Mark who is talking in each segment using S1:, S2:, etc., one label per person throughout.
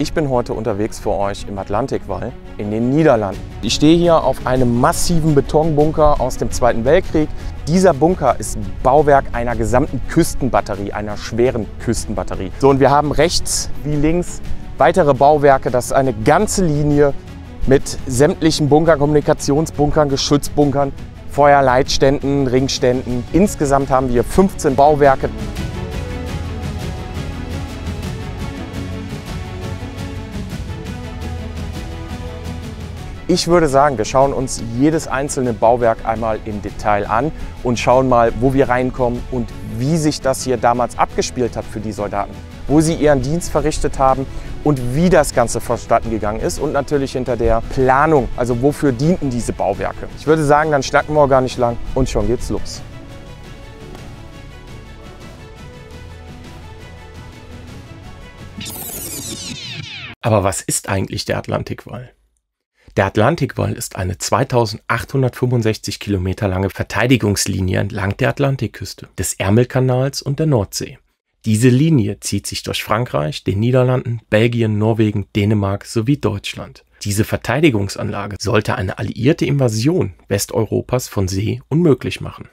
S1: Ich bin heute unterwegs für euch im Atlantikwall in den Niederlanden. Ich stehe hier auf einem massiven Betonbunker aus dem Zweiten Weltkrieg. Dieser Bunker ist Bauwerk einer gesamten Küstenbatterie, einer schweren Küstenbatterie. So, und wir haben rechts wie links weitere Bauwerke. Das ist eine ganze Linie mit sämtlichen Bunkern, Kommunikationsbunkern, Geschützbunkern, Feuerleitständen, Ringständen. Insgesamt haben wir 15 Bauwerke. Ich würde sagen, wir schauen uns jedes einzelne Bauwerk einmal im Detail an und schauen mal, wo wir reinkommen und wie sich das hier damals abgespielt hat für die Soldaten, wo sie ihren Dienst verrichtet haben und wie das Ganze vonstatten gegangen ist und natürlich hinter der Planung, also wofür dienten diese Bauwerke. Ich würde sagen, dann schnacken wir gar nicht lang und schon geht's los. Aber was ist eigentlich der Atlantikwall? Der Atlantikwall ist eine 2865 Kilometer lange Verteidigungslinie entlang der Atlantikküste, des Ärmelkanals und der Nordsee. Diese Linie zieht sich durch Frankreich, den Niederlanden, Belgien, Norwegen, Dänemark sowie Deutschland. Diese Verteidigungsanlage sollte eine alliierte Invasion Westeuropas von See unmöglich machen.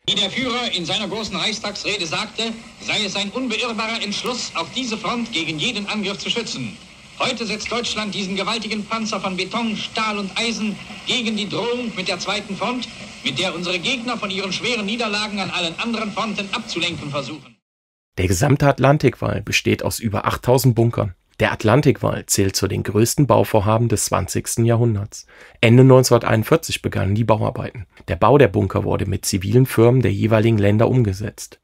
S2: Wie der Führer in seiner großen Reichstagsrede sagte, sei es ein unbeirrbarer Entschluss, auch diese Front gegen jeden Angriff zu schützen. Heute setzt Deutschland diesen gewaltigen Panzer von Beton, Stahl und Eisen gegen die Drohung mit der zweiten Front, mit der unsere Gegner von ihren schweren Niederlagen an allen anderen Fronten abzulenken versuchen.
S1: Der gesamte Atlantikwall besteht aus über 8000 Bunkern. Der Atlantikwall zählt zu den größten Bauvorhaben des 20. Jahrhunderts. Ende 1941 begannen die Bauarbeiten. Der Bau der Bunker wurde mit zivilen Firmen der jeweiligen Länder umgesetzt.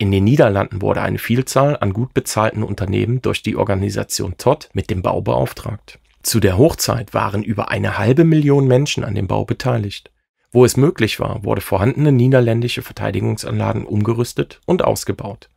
S1: In den Niederlanden wurde eine Vielzahl an gut bezahlten Unternehmen durch die Organisation Todt mit dem Bau beauftragt. Zu der Hochzeit waren über 500.000 Menschen an dem Bau beteiligt. Wo es möglich war, wurde vorhandene niederländische Verteidigungsanlagen umgerüstet und ausgebaut.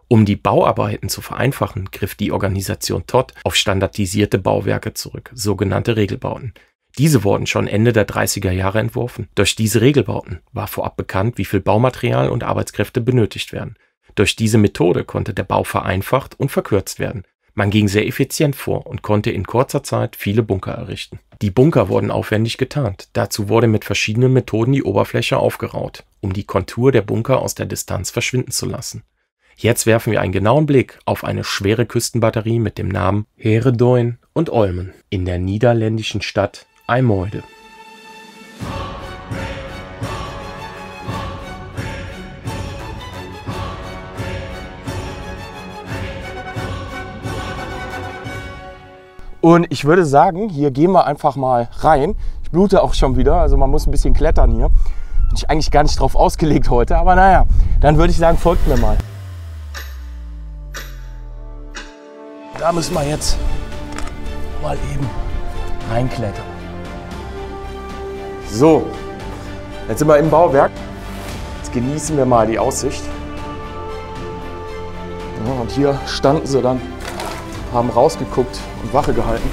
S1: Um die Bauarbeiten zu vereinfachen, griff die Organisation Todt auf standardisierte Bauwerke zurück, sogenannte Regelbauten. Diese wurden schon Ende der 30er Jahre entworfen. Durch diese Regelbauten war vorab bekannt, wie viel Baumaterial und Arbeitskräfte benötigt werden. Durch diese Methode konnte der Bau vereinfacht und verkürzt werden. Man ging sehr effizient vor und konnte in kurzer Zeit viele Bunker errichten. Die Bunker wurden aufwendig getarnt. Dazu wurde mit verschiedenen Methoden die Oberfläche aufgeraut, um die Kontur der Bunker aus der Distanz verschwinden zu lassen. Jetzt werfen wir einen genauen Blick auf eine schwere Küstenbatterie mit dem Namen Herendoorn und Olmen in der niederländischen Stadt IJmuiden. Und ich würde sagen, hier gehen wir einfach mal rein. Ich blute auch schon wieder, also man muss ein bisschen klettern hier. Bin ich eigentlich gar nicht drauf ausgelegt heute, aber naja, dann würde ich sagen, folgt mir mal. Da müssen wir jetzt mal eben reinklettern. So, jetzt sind wir im Bauwerk. Jetzt genießen wir mal die Aussicht. Ja, und hier standen sie dann, haben rausgeguckt und Wache gehalten.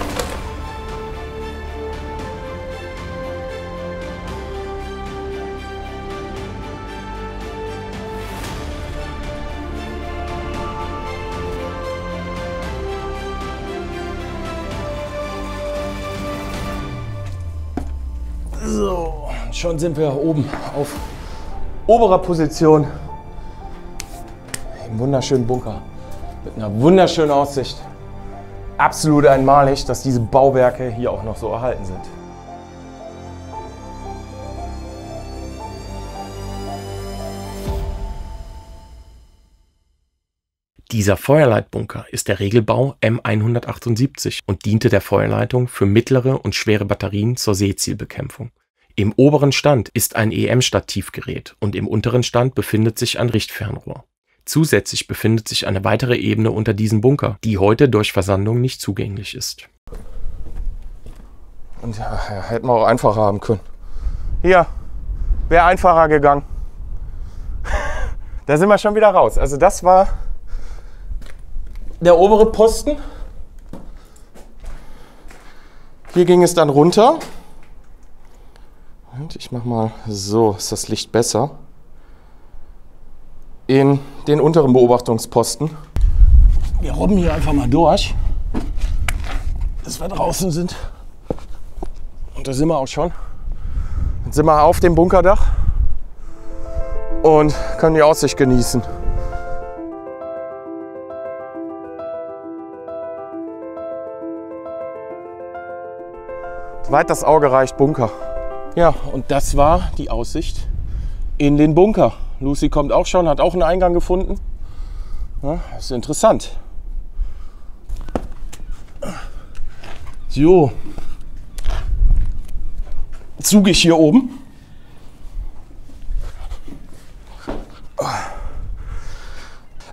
S1: So, schon sind wir oben auf oberer Position im wunderschönen Bunker mit einer wunderschönen Aussicht. Absolut einmalig, dass diese Bauwerke hier auch noch so erhalten sind. Dieser Feuerleitbunker ist der Regelbau M178 und diente der Feuerleitung für mittlere und schwere Batterien zur Seezielbekämpfung. Im oberen Stand ist ein EM-Stativgerät und im unteren Stand befindet sich ein Richtfernrohr. Zusätzlich befindet sich eine weitere Ebene unter diesem Bunker, die heute durch Versandung nicht zugänglich ist. Und ja, hätten wir auch einfacher haben können. Hier, wäre einfacher gegangen. Da sind wir schon wieder raus. Also das war der obere Posten. Hier ging es dann runter. Und ich mache mal so, ist das Licht besser. In den unteren Beobachtungsposten. Wir robben hier einfach mal durch. dass wir draußen sind. Und da sind wir auch schon. Jetzt sind wir auf dem Bunkerdach und können die Aussicht genießen. Weit das Auge reicht, Bunker. Ja, und das war die Aussicht in den Bunker. Lucy kommt auch schon, hat auch einen Eingang gefunden. Ja, das ist interessant. So. Zugig hier oben.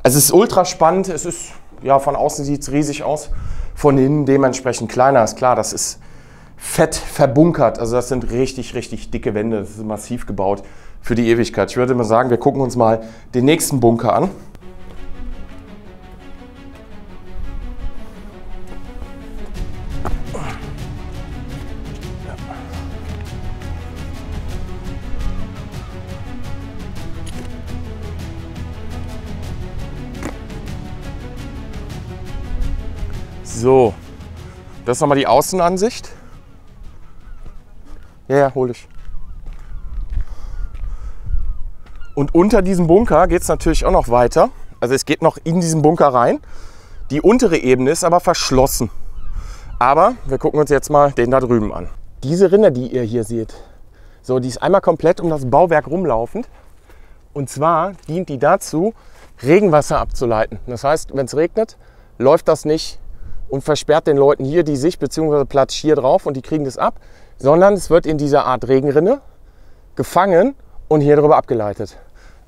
S1: Es ist ultra spannend. Es ist, ja, von außen sieht es riesig aus. Von innen dementsprechend kleiner. Ist klar, das ist fett verbunkert. Also das sind richtig, richtig dicke Wände. Das ist massiv gebaut für die Ewigkeit. Ich würde mal sagen, wir gucken uns mal den nächsten Bunker an. So, das ist nochmal die Außenansicht. Ja, hol ich. Und unter diesem Bunker geht es natürlich auch noch weiter. Also es geht noch in diesen Bunker rein. Die untere Ebene ist aber verschlossen. Aber wir gucken uns jetzt mal den da drüben an. Diese Rinne, die ihr hier seht, so, die ist einmal komplett um das Bauwerk rumlaufend. Und zwar dient die dazu, Regenwasser abzuleiten. Das heißt, wenn es regnet, läuft das nicht und versperrt den Leuten hier die Sicht, beziehungsweise Platz hier drauf und die kriegen das ab, sondern es wird in dieser Art Regenrinne gefangen und hier drüber abgeleitet.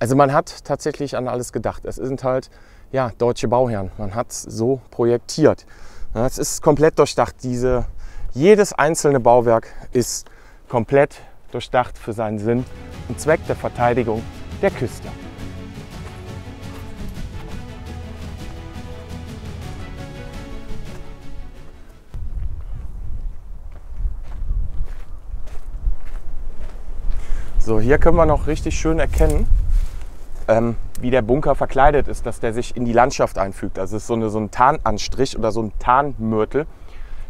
S1: Also man hat tatsächlich an alles gedacht. Es sind halt, ja, deutsche Bauherren. Man hat es so projektiert. Ja, es ist komplett durchdacht. Jedes einzelne Bauwerk ist komplett durchdacht für seinen Sinn und Zweck der Verteidigung der Küste. So, hier können wir noch richtig schön erkennen, wie der Bunker verkleidet ist, dass der sich in die Landschaft einfügt. Also es ist so ein Tarnanstrich oder so ein Tarnmörtel,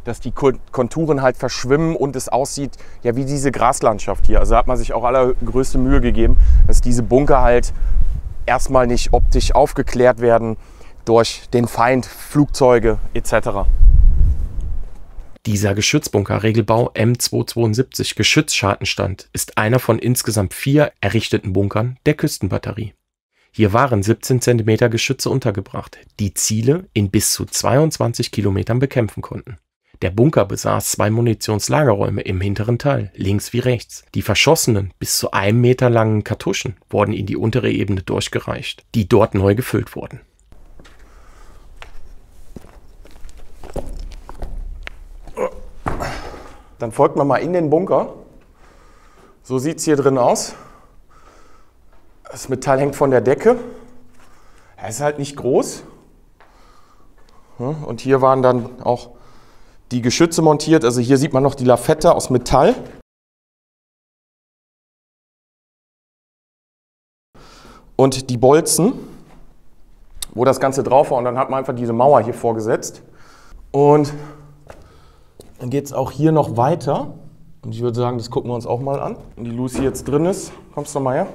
S1: dass die Konturen halt verschwimmen und es aussieht ja wie diese Graslandschaft hier. Also hat man sich auch allergrößte Mühe gegeben, dass diese Bunker halt erstmal nicht optisch aufgeklärt werden durch den Feind, Flugzeuge etc. Dieser Geschützbunker-Regelbau M272 Geschützschartenstand ist einer von insgesamt 4 errichteten Bunkern der Küstenbatterie. Hier waren 17 cm Geschütze untergebracht, die Ziele in bis zu 22 Kilometern bekämpfen konnten. Der Bunker besaß 2 Munitionslagerräume im hinteren Teil, links wie rechts. Die verschossenen, bis zu 1 Meter langen Kartuschen wurden in die untere Ebene durchgereicht, die dort neu gefüllt wurden. Dann folgt man mal in den Bunker. So sieht es hier drin aus. Das Metall hängt von der Decke. Er ist halt nicht groß. Und hier waren dann auch die Geschütze montiert. Also hier sieht man noch die Lafette aus Metall. Und die Bolzen, wo das Ganze drauf war. Und dann hat man einfach diese Mauer hier vorgesetzt. Und dann geht es auch hier noch weiter. Und ich würde sagen, das gucken wir uns auch mal an. Wenn die Lucy jetzt drin ist, kommst du mal her.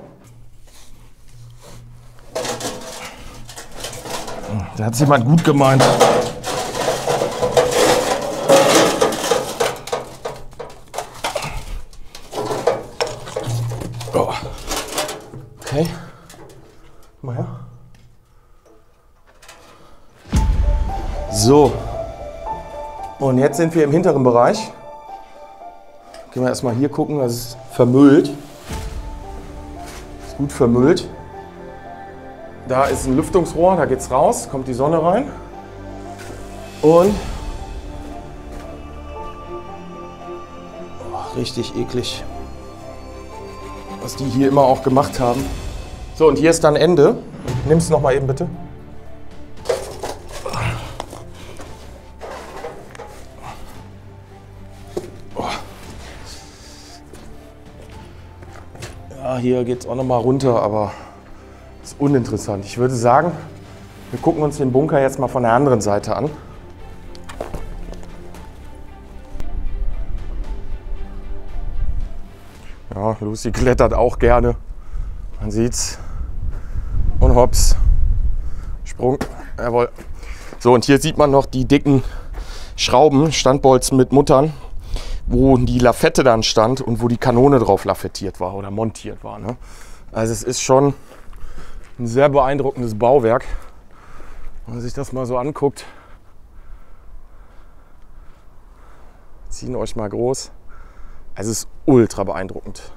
S1: Da hat es jemand gut gemeint. Oh. Okay. Mal her. So. Und jetzt sind wir im hinteren Bereich. Gehen wir erstmal hier gucken, das ist vermüllt. Ist gut vermüllt. Da ist ein Lüftungsrohr, da geht's raus, kommt die Sonne rein. Und richtig eklig, was die hier immer auch gemacht haben. So, und hier ist dann Ende. Nimm es noch mal eben bitte. Ja, hier geht es auch noch mal runter, aber ist uninteressant. Ich würde sagen, wir gucken uns den Bunker jetzt mal von der anderen Seite an. Ja, Lucy klettert auch gerne. Man sieht's. Und hops. Sprung. Jawohl. So, und hier sieht man noch die dicken Schrauben, Standbolzen mit Muttern, wo die Lafette dann stand und wo die Kanone drauf lafettiert war oder montiert war. Ne? Also es ist schon ein sehr beeindruckendes Bauwerk. Wenn man sich das mal so anguckt, ziehen euch mal groß. Also es ist ultra beeindruckend.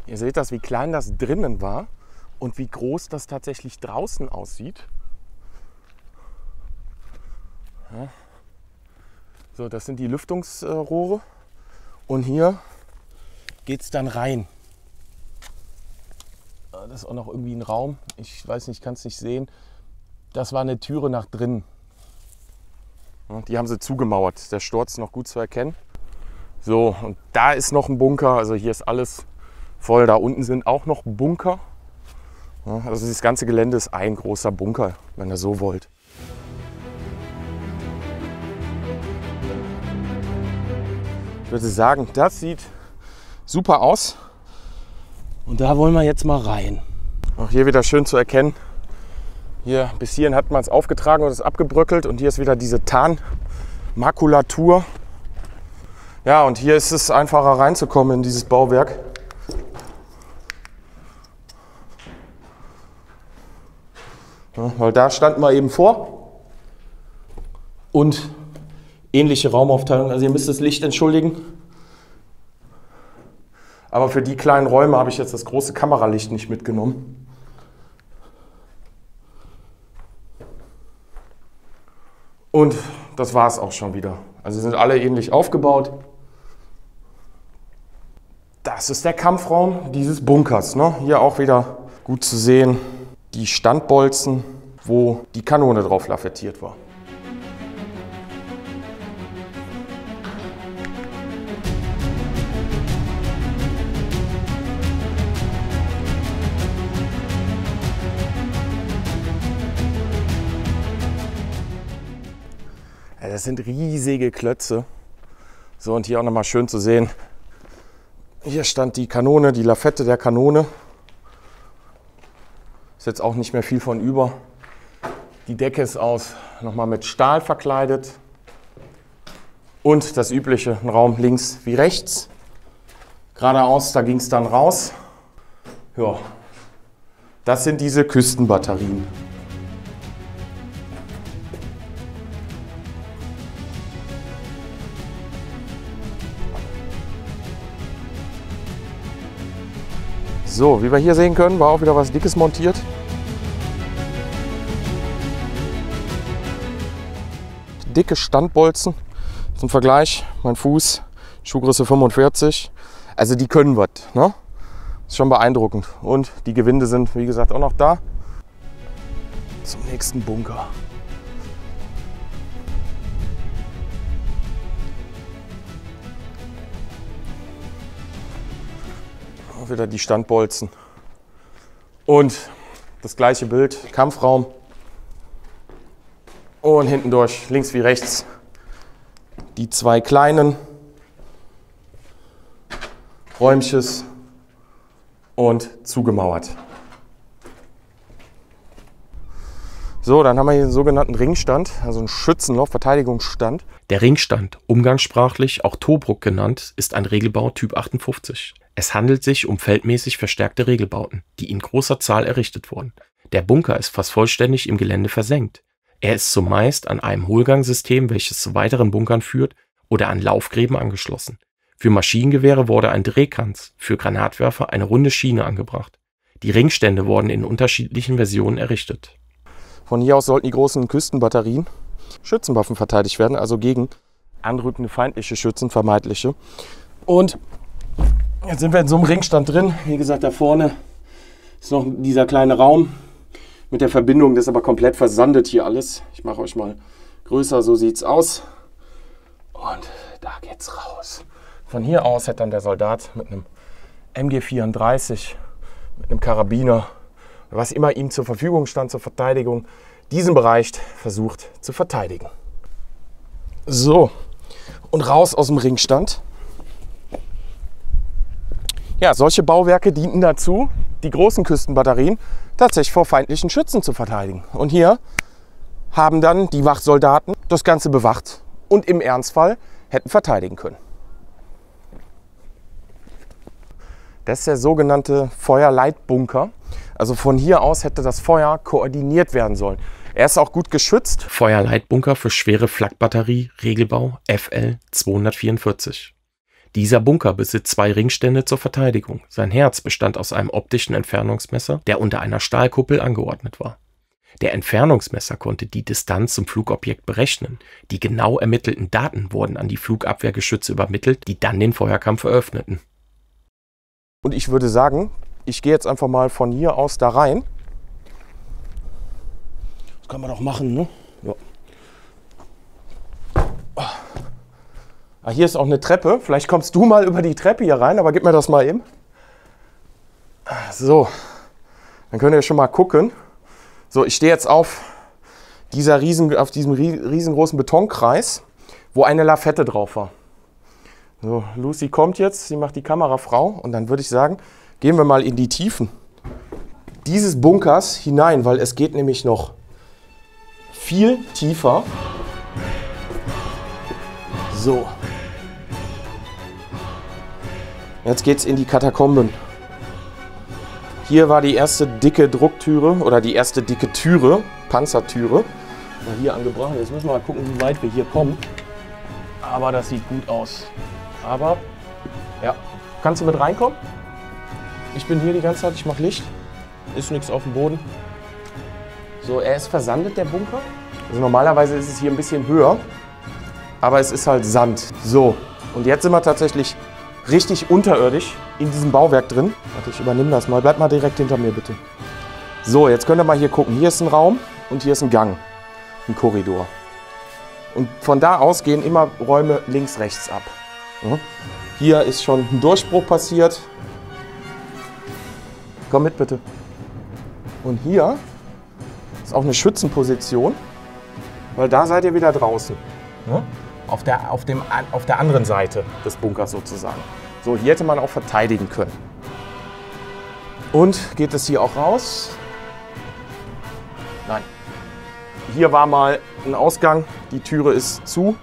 S1: Ihr seht das, wie klein das drinnen war und wie groß das tatsächlich draußen aussieht. Ja. So, das sind die Lüftungsrohre und hier geht es dann rein. Das ist auch noch irgendwie ein Raum. Ich weiß nicht, ich kann es nicht sehen. Das war eine Türe nach drinnen. Ja, die haben sie zugemauert. Der Sturz ist noch gut zu erkennen. So, und da ist noch ein Bunker. Also hier ist alles voll. Da unten sind auch noch Bunker. Ja, also das ganze Gelände ist ein großer Bunker, wenn ihr so wollt. Ich würde sagen, das sieht super aus. Und da wollen wir jetzt mal rein. Auch hier wieder schön zu erkennen. Hier bis hierhin hat man es aufgetragen und ist abgebröckelt. Und hier ist wieder diese Tarnmakulatur. Ja, und hier ist es einfacher reinzukommen in dieses Bauwerk. Ja, weil da standen wir eben vor. Und ähnliche Raumaufteilung. Also ihr müsst das Licht entschuldigen. Aber für die kleinen Räume habe ich jetzt das große Kameralicht nicht mitgenommen. Und das war es auch schon wieder. Also sie sind alle ähnlich aufgebaut. Das ist der Kampfraum dieses Bunkers. Ne? Hier auch wieder gut zu sehen die Standbolzen, wo die Kanone drauf lafettiert war. Das sind riesige Klötze. So, und hier auch nochmal schön zu sehen. Hier stand die Kanone, die Lafette der Kanone. Ist jetzt auch nicht mehr viel von über. Die Decke ist aus nochmal mit Stahl verkleidet. Und das übliche, ein Raum links wie rechts. Geradeaus, da ging es dann raus. Ja, das sind diese Küstenbatterien. So, wie wir hier sehen können, war auch wieder was Dickes montiert. Dicke Standbolzen. Zum Vergleich, mein Fuß, Schuhgröße 45. Also die können was, ne? Ist schon beeindruckend. Und die Gewinde sind, wie gesagt, auch noch da. Zum nächsten Bunker. Wieder die Standbolzen und das gleiche Bild, Kampfraum und hinten durch, links wie rechts, die zwei kleinen Räumches und zugemauert. So, dann haben wir hier den sogenannten Ringstand, also einen Schützenloch, Verteidigungsstand.
S3: Der Ringstand, umgangssprachlich auch Tobruk genannt, ist ein Regelbau Typ 58. Es handelt sich um feldmäßig verstärkte Regelbauten, die in großer Zahl errichtet wurden. Der Bunker ist fast vollständig im Gelände versenkt. Er ist zumeist an einem Hohlgangsystem, welches zu weiteren Bunkern führt, oder an Laufgräben angeschlossen. Für Maschinengewehre wurde ein Drehkranz, für Granatwerfer eine runde Schiene angebracht. Die Ringstände wurden in unterschiedlichen Versionen errichtet.
S1: Von hier aus sollten die großen Küstenbatterien Schützenwaffen verteidigt werden, also gegen anrückende feindliche Schützen, vermeintliche. Und jetzt sind wir in so einem Ringstand drin. Wie gesagt, da vorne ist noch dieser kleine Raum mit der Verbindung. Das ist aber komplett versandet hier alles. Ich mache euch mal größer, so sieht es aus. Und da geht's raus. Von hier aus hätte dann der Soldat mit einem MG34, mit einem Karabiner, was immer ihm zur Verfügung stand zur Verteidigung,
S3: diesen Bereich versucht zu verteidigen. So, und raus aus dem Ringstand. Ja, solche Bauwerke dienten dazu, die großen Küstenbatterien tatsächlich vor feindlichen Schützen zu verteidigen. Und hier haben dann die Wachsoldaten das Ganze bewacht und im Ernstfall hätten verteidigen können. Das ist der sogenannte Feuerleitbunker. Also von hier aus hätte das Feuer koordiniert werden sollen. Er ist auch gut geschützt.
S1: Feuerleitbunker für schwere Flakbatterie, Regelbau FL 244. Dieser Bunker besitzt 2 Ringstände zur Verteidigung. Sein Herz bestand aus einem optischen Entfernungsmesser, der unter einer Stahlkuppel angeordnet war. Der Entfernungsmesser konnte die Distanz zum Flugobjekt berechnen. Die genau ermittelten Daten wurden an die Flugabwehrgeschütze übermittelt, die dann den Feuerkampf eröffneten.
S3: Und ich würde sagen, ich gehe jetzt einfach mal von hier aus da rein. Das kann man doch machen, ne? Ja. Ah, hier ist auch eine Treppe. Vielleicht kommst du mal über die Treppe hier rein, aber gib mir das mal eben. So, dann könnt ihr schon mal gucken. So, ich stehe jetzt auf diesem riesengroßen Betonkreis, wo eine Lafette drauf war. So, Lucy kommt jetzt, sie macht die Kamerafrau und dann würde ich sagen, gehen wir mal in die Tiefen dieses Bunkers hinein, weil es geht nämlich noch viel tiefer. So. Jetzt geht es in die Katakomben. Hier war die erste dicke Drucktüre oder die erste dicke Türe, Panzertüre. Mal hier angebracht. Jetzt müssen wir mal gucken, wie weit wir hier kommen. Aber das sieht gut aus. Aber, ja. Kannst du mit reinkommen? Ich bin hier die ganze Zeit, ich mache Licht. Ist nichts auf dem Boden. So, er ist versandet, der Bunker. Also normalerweise ist es hier ein bisschen höher. Aber es ist halt Sand. So, und jetzt sind wir tatsächlich richtig unterirdisch in diesem Bauwerk drin. Warte, ich übernehme das mal. Bleib mal direkt hinter mir, bitte. So, jetzt könnt ihr mal hier gucken. Hier ist ein Raum und hier ist ein Gang. Ein Korridor. Und von da aus gehen immer Räume links, rechts ab. Ja. Hier ist schon ein Durchbruch passiert. Komm mit, bitte. Und hier ist auch eine Schützenposition, weil da seid ihr wieder draußen. Ja. Auf der anderen Seite des Bunkers sozusagen. So, hier hätte man auch verteidigen können. Und geht es hier auch raus? Nein. Hier war mal ein Ausgang, die Türe ist zu.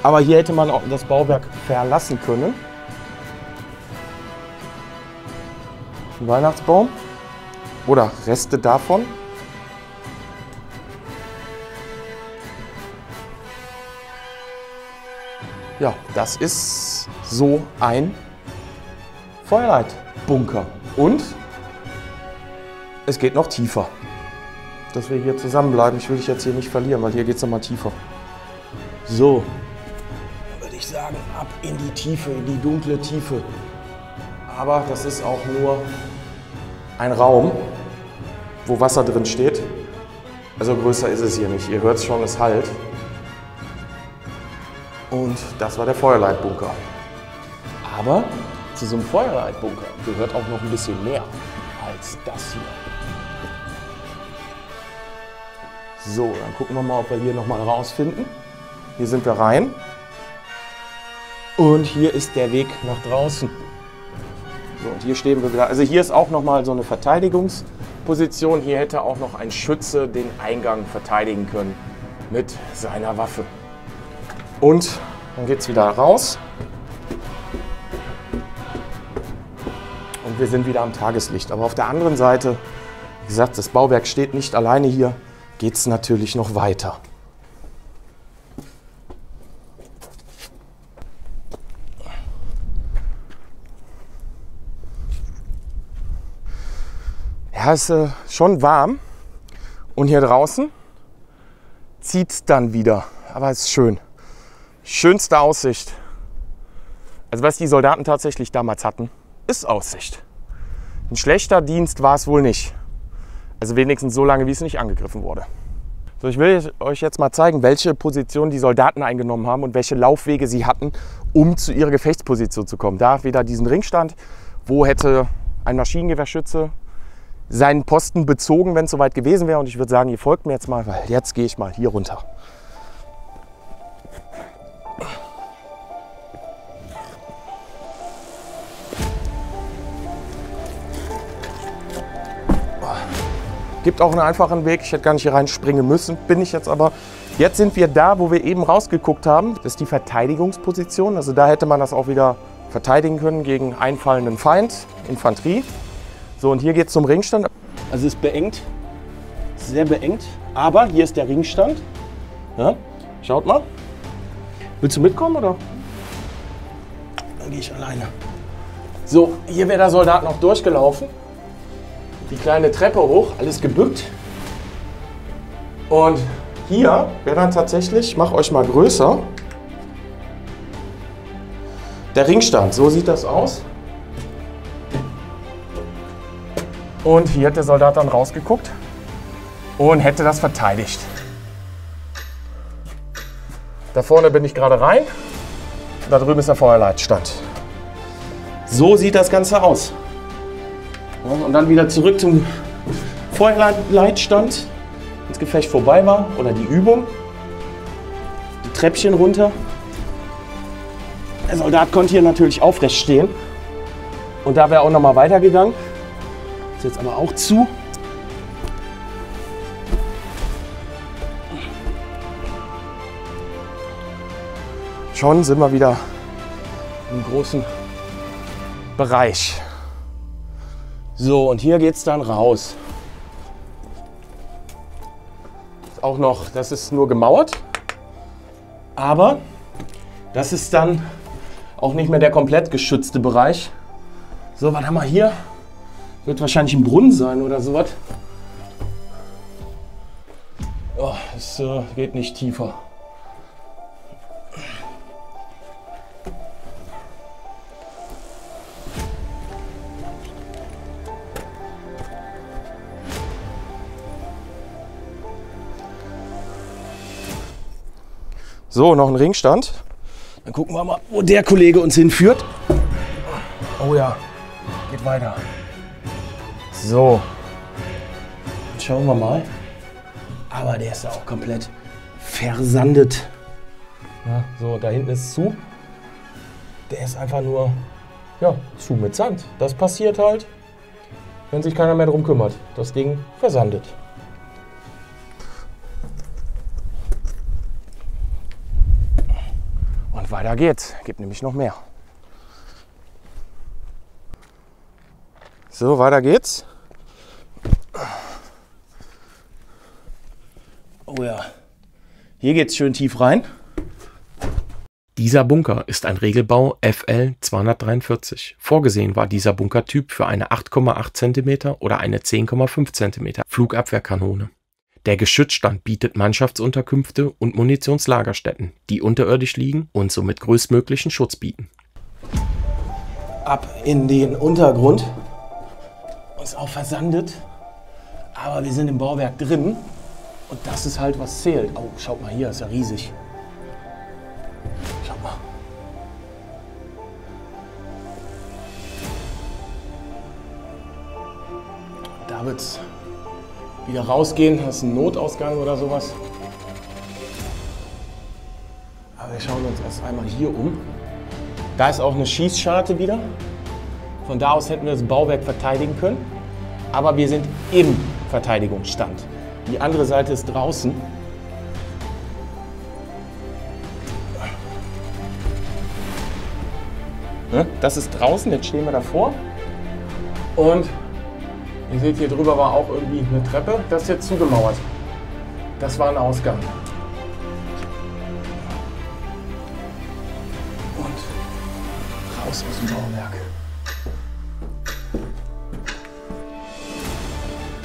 S3: Aber hier hätte man auch das Bauwerk verlassen können. Ein Weihnachtsbaum oder Reste davon. Ja, das ist so ein Feuerleitbunker. Und es geht noch tiefer. Dass wir hier zusammenbleiben. Ich will dich jetzt hier nicht verlieren, weil hier geht es nochmal tiefer. So, würde ich sagen, ab in die Tiefe, in die dunkle Tiefe. Aber das ist auch nur ein Raum, wo Wasser drin steht. Also größer ist es hier nicht. Ihr hört es schon, es hallt. Und das war der Feuerleitbunker. Aber zu so einem Feuerleitbunker gehört auch noch ein bisschen mehr als das hier. So, dann gucken wir mal, ob wir hier nochmal rausfinden. Hier sind wir rein. Und hier ist der Weg nach draußen. So, und hier stehen wir wieder. Also hier ist auch nochmal so eine Verteidigungsposition. Hier hätte auch noch ein Schütze den Eingang verteidigen können mit seiner Waffe. Und dann geht es wieder raus. Und wir sind wieder am Tageslicht. Aber auf der anderen Seite, wie gesagt, das Bauwerk steht nicht alleine hier, geht es natürlich noch weiter. Ja, es ist schon warm. Und hier draußen zieht es dann wieder. Aber es ist schön. Schönste Aussicht. Also was die Soldaten tatsächlich damals hatten, ist Aussicht. Ein schlechter Dienst war es wohl nicht. Also wenigstens so lange, wie es nicht angegriffen wurde. So, ich will euch jetzt mal zeigen, welche Position die Soldaten eingenommen haben und welche Laufwege sie hatten, um zu ihrer Gefechtsposition zu kommen. Da wieder diesen Ringstand, wo hätte ein Maschinengewehrschütze seinen Posten bezogen, wenn es soweit gewesen wäre. Und ich würde sagen, ihr folgt mir jetzt mal, weil jetzt gehe ich mal hier runter. Gibt auch einen einfachen Weg. Ich hätte gar nicht hier reinspringen müssen, bin ich jetzt aber. Jetzt sind wir da, wo wir eben rausgeguckt haben. Das ist die Verteidigungsposition. Also da hätte man das auch wieder verteidigen können gegen einfallenden Feind, Infanterie. So, und hier geht es zum Ringstand. Also es ist beengt, sehr beengt. Aber hier ist der Ringstand. Ja, schaut mal. Willst du mitkommen oder? Dann gehe ich alleine. So, hier wäre der Soldat noch durchgelaufen. Die kleine Treppe hoch, alles gebückt. Und hier wäre dann tatsächlich, ich mache euch mal größer, der Ringstand. So sieht das aus. Und hier hat der Soldat dann rausgeguckt und hätte das verteidigt. Da vorne bin ich gerade rein. Da drüben ist der Feuerleitstand. So sieht das Ganze aus. Und dann wieder zurück zum Feuerleitstand, wenn das Gefecht vorbei war oder die Übung. Die Treppchen runter. Der Soldat konnte hier natürlich aufrecht stehen. Und da wäre auch noch mal weitergegangen. Ist jetzt aber auch zu. Schon sind wir wieder im großen Bereich. So, und hier geht es dann raus. Ist auch noch, das ist nur gemauert. Aber das ist dann auch nicht mehr der komplett geschützte Bereich. So, was haben wir hier? Wird wahrscheinlich ein Brunnen sein oder sowas. Oh, es geht nicht tiefer. So, noch ein Ringstand. Dann gucken wir mal, wo der Kollege uns hinführt. Oh ja, geht weiter. So, jetzt schauen wir mal. Aber der ist auch komplett versandet. Ja, so, da hinten ist zu. Der ist einfach nur, ja, zu mit Sand. Das passiert halt, wenn sich keiner mehr drum kümmert. Das Ding versandet. Und weiter geht's. Gibt nämlich noch mehr. So, weiter geht's. Oh ja, hier geht's schön tief rein.
S1: Dieser Bunker ist ein Regelbau FL 243. Vorgesehen war dieser Bunkertyp für eine 8,8 cm oder eine 10,5 cm Flugabwehrkanone. Der Geschützstand bietet Mannschaftsunterkünfte und Munitionslagerstätten, die unterirdisch liegen und somit größtmöglichen Schutz bieten.
S3: Ab in den Untergrund. Ist auch versandet, aber wir sind im Bauwerk drin und das ist halt, was zählt. Oh, schaut mal hier, ist ja riesig. Schaut mal. Da wird es wieder rausgehen, das ist ein Notausgang oder sowas. Aber wir schauen uns erst einmal hier um. Da ist auch eine Schießscharte wieder. Von da aus hätten wir das Bauwerk verteidigen können. Aber wir sind im Verteidigungsstand. Die andere Seite ist draußen. Das ist draußen, jetzt stehen wir davor. Und ihr seht, hier drüber war auch irgendwie eine Treppe. Das ist jetzt zugemauert. Das war ein Ausgang. Und raus aus dem Bauwerk.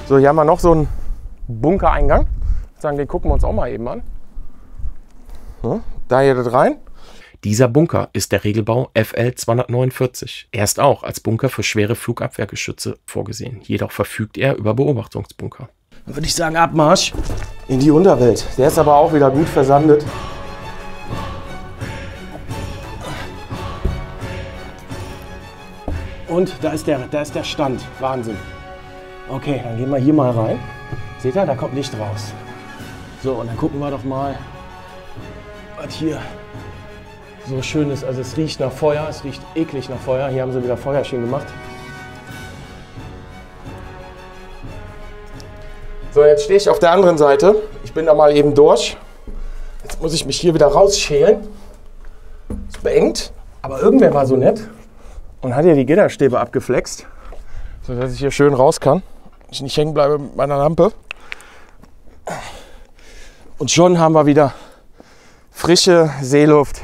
S3: So, hier haben wir noch so einen Bunkereingang. Ich würde sagen, den gucken wir uns auch mal eben an. So, da hier rein.
S1: Dieser Bunker ist der Regelbau FL 249. Er ist auch als Bunker für schwere Flugabwehrgeschütze vorgesehen. Jedoch verfügt er über Beobachtungsbunker.
S3: Dann würde ich sagen, Abmarsch in die Unterwelt. Der ist aber auch wieder gut versandet. Und da ist der Stand. Wahnsinn.
S1: Okay, dann gehen wir hier mal rein. Seht ihr, da kommt Licht raus. So, und dann gucken wir doch mal, was hier so schön ist. Also es riecht nach Feuer, es riecht eklig nach Feuer. Hier haben sie wieder Feuerchen gemacht. So, jetzt stehe ich auf der anderen Seite. Ich bin da mal eben durch. Jetzt muss ich mich hier wieder rausschälen. Ist beengt, aber irgendwer war so nett und hat hier die Gitterstäbe abgeflext, sodass ich hier schön raus kann. Ich nicht hängen bleibe mit meiner Lampe. Und schon haben wir wieder frische Seeluft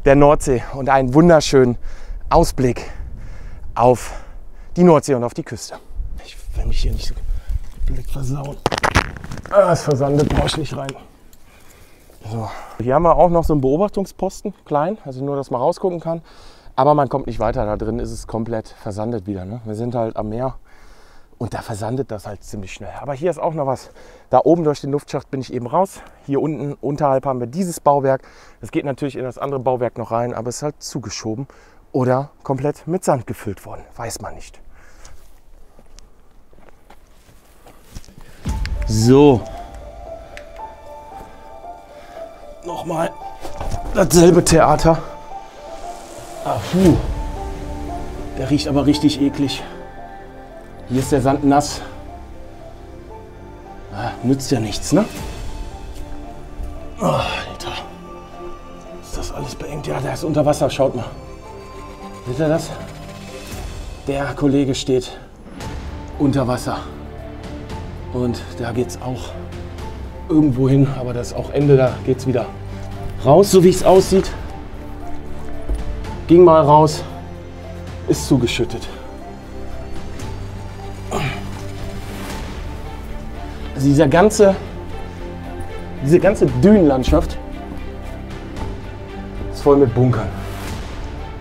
S1: der Nordsee und einen wunderschönen Ausblick auf die Nordsee und auf die Küste. Ich will mich hier nicht so Blick versauen. Es versandet, brauche ich nicht rein. So. Hier haben wir auch noch so einen Beobachtungsposten, klein, also nur, dass man rausgucken kann. Aber man kommt nicht weiter, da drin ist es komplett versandet wieder. Ne? Wir sind halt am Meer und da versandet das halt ziemlich schnell. Aber hier ist auch noch was. Da oben durch den Luftschacht bin ich eben raus. Hier unten unterhalb haben wir dieses Bauwerk. Es geht natürlich in das andere Bauwerk noch rein, aber es ist halt zugeschoben oder komplett mit Sand gefüllt worden. Weiß man nicht. So. Nochmal dasselbe Theater. Ah, puh. Der riecht aber richtig eklig. Hier ist der Sand nass. Ah, nützt ja nichts, ne? Oh, Alter. Ist das alles beengt? Ja, der ist unter Wasser. Schaut mal. Seht ihr das? Der Kollege steht unter Wasser. Und da geht's auch irgendwo hin, aber das ist auch Ende, da geht's wieder raus, so wie es aussieht. Ging mal raus, ist zugeschüttet. Also diese ganze Dünenlandschaft ist voll mit Bunkern.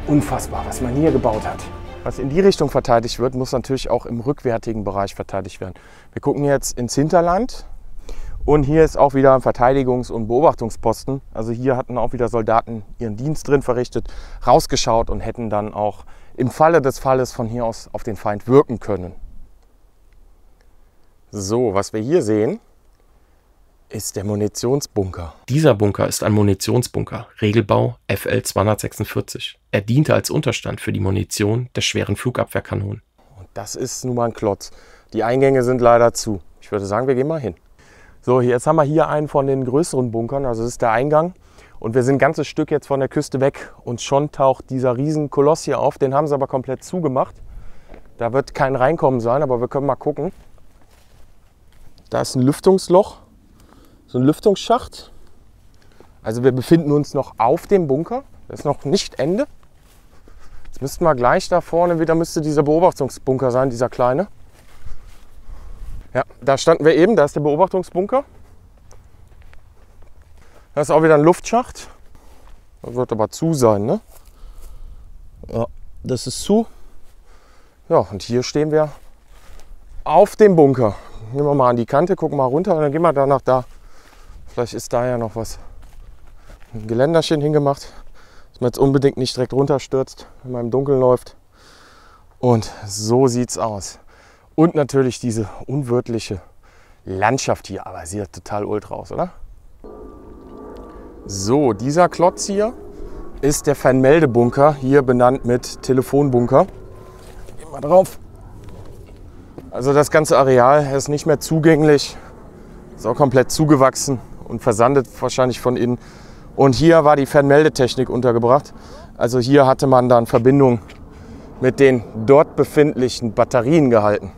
S1: Unfassbar, was man hier gebaut hat. Was in die Richtung verteidigt wird, muss natürlich auch im rückwärtigen Bereich verteidigt werden. Wir gucken jetzt ins Hinterland und hier ist auch wieder ein Verteidigungs- und Beobachtungsposten. Also hier hatten auch wieder Soldaten ihren Dienst drin verrichtet, rausgeschaut und hätten dann auch im Falle des Falles von hier aus auf den Feind wirken können. So, was wir hier sehen, ist der Munitionsbunker. Dieser Bunker ist ein Munitionsbunker, Regelbau FL 246. Er diente als Unterstand für die Munition der schweren Flugabwehrkanonen. Und das ist nun mal ein Klotz. Die Eingänge sind leider zu. Ich würde sagen, wir gehen mal hin. So, jetzt haben wir hier einen von den größeren Bunkern, also das ist der Eingang. Und wir sind ein ganzes Stück jetzt von der Küste weg und schon taucht dieser riesen Koloss hier auf. Den haben sie aber komplett zugemacht. Da wird kein Reinkommen sein, aber wir können mal gucken. Da ist ein Lüftungsloch. So ein Lüftungsschacht. Also wir befinden uns noch auf dem Bunker. Das ist noch nicht Ende. Jetzt müssten wir gleich da vorne wieder, müsste dieser Beobachtungsbunker sein, dieser kleine. Ja, da standen wir eben, da ist der Beobachtungsbunker. Da ist auch wieder ein Luftschacht. Das wird aber zu sein, ne? Ja, das ist zu. Ja, und hier stehen wir auf dem Bunker. Gehen wir mal an die Kante, gucken mal runter und dann gehen wir danach da. Vielleicht ist da ja noch was. Ein Geländerchen hingemacht, dass man jetzt unbedingt nicht direkt runterstürzt, wenn man im Dunkeln läuft. Und so sieht's aus. Und natürlich diese unwirtliche Landschaft hier, aber sieht total ultra aus, oder? So, dieser Klotz hier ist der Fernmeldebunker, hier benannt mit Telefonbunker. Gehen wir drauf. Also das ganze Areal ist nicht mehr zugänglich, ist auch komplett zugewachsen und versandet wahrscheinlich von innen. Und hier war die Fernmeldetechnik untergebracht. Also hier hatte man dann Verbindung mit den dort befindlichen Batterien gehalten.